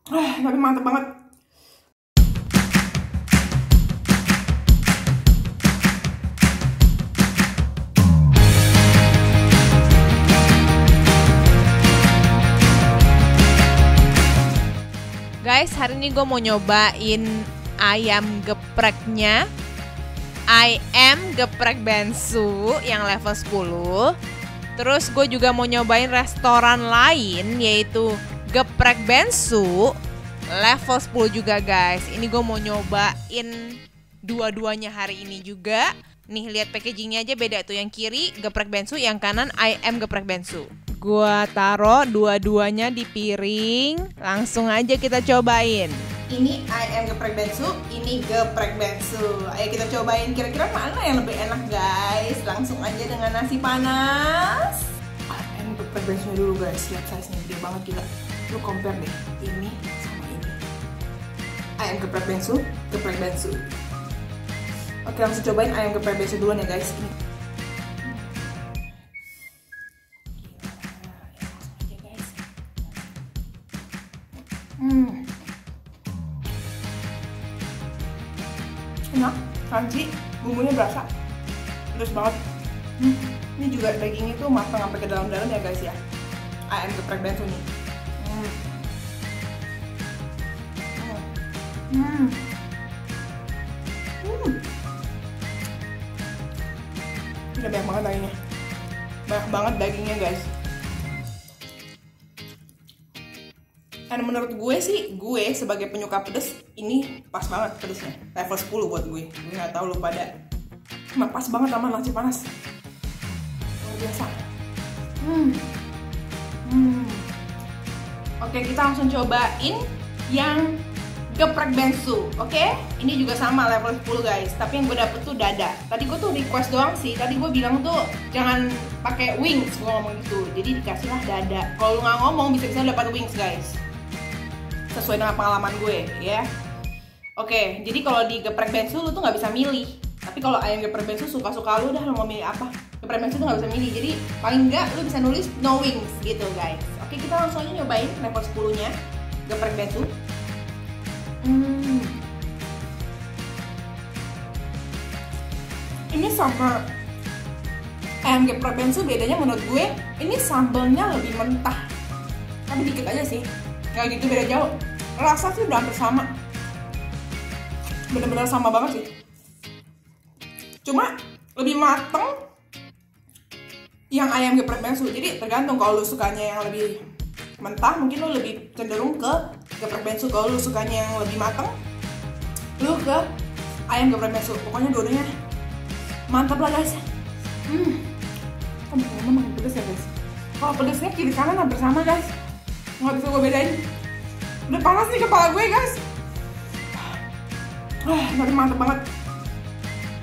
Tapi mantep banget. Guys, hari ini gue mau nyobain ayam gepreknya IM Geprek Bensu yang level 10. Terus gue juga mau nyobain restoran lain yaitu Geprek Bensu level 10 juga guys. Ini gue mau nyobain dua-duanya hari ini juga. Nih lihat packagingnya aja beda tuh, yang kiri Geprek Bensu, yang kanan IM Geprek Bensu. Gua taruh dua-duanya di piring, langsung aja kita cobain. Ini IM Geprek Bensu, ini Geprek Bensu. Ayo kita cobain kira-kira mana yang lebih enak guys. Langsung aja dengan nasi panas. IM Geprek Bensu dulu guys, lihat size-nya gede banget gila. Lu compare deh, ini sama ini. IM Geprek Bensu, Geprek Bensu. Oke, langsung cobain ayam geprek bensu duluan ya guys. Ini. Enak, crunchy, bumbunya berasa, terus banget. Ini juga dagingnya tuh matang sampai ke dalam-dalam ya guys ya. Ayam geprek bensu nih. Udah banyak banget dagingnya. Banyak banget dagingnya guys. Dan menurut gue sih, gue sebagai penyuka pedes, ini pas banget pedesnya. Level 10 buat gue. Gue gak tahu lu pada. Cuma pas banget sama nasi panas. Luar biasa. Oke, kita langsung cobain yang geprek bensu, oke? Ini juga sama level 10 guys, tapi yang gue dapet tuh dada. Tadi gue tuh request doang sih, tadi gue bilang tuh jangan pakai wings, gue ngomong gitu. Jadi dikasihlah dada. Kalau lu nggak ngomong bisa-bisa dapat wings guys. Sesuai dengan pengalaman gue ya. Oke, jadi kalau di geprek bensu lu tuh nggak bisa milih. Tapi kalau ayam geprek bensu suka-suka lu dah, lu mau milih apa. Geprek bensu tuh nggak bisa milih, jadi paling nggak lu bisa nulis no wings gitu guys. Oke, kita langsung aja nyobain level 10-nya geprek bensu. Ini sama ayam geprek bensu bedanya menurut gue, ini sambalnya lebih mentah, tapi dikit aja sih, nggak gitu beda jauh. Rasa sih udah hampir sama, bener-bener sama banget sih, cuma lebih mateng yang ayam geprek bensu. Jadi tergantung, kalau lu sukanya yang lebih mentah mungkin lu lebih cenderung ke geprek bensu. Kalau lu sukanya yang lebih mateng, lu ke ayam geprek bensu. Pokoknya dua-duanya mantap lah guys. Makin pedes ya guys. Kalau pedesnya kiri kanan hampir sama guys, nggak bisa gue bedain. Udah panas nih kepala gue guys. Tapi mantap banget.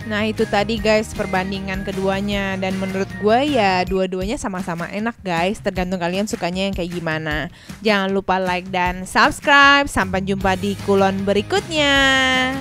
Nah itu tadi guys perbandingan keduanya, dan menurut gue ya dua-duanya sama-sama enak guys. Tergantung kalian sukanya yang kayak gimana. Jangan lupa like dan subscribe. Sampai jumpa di kulon berikutnya.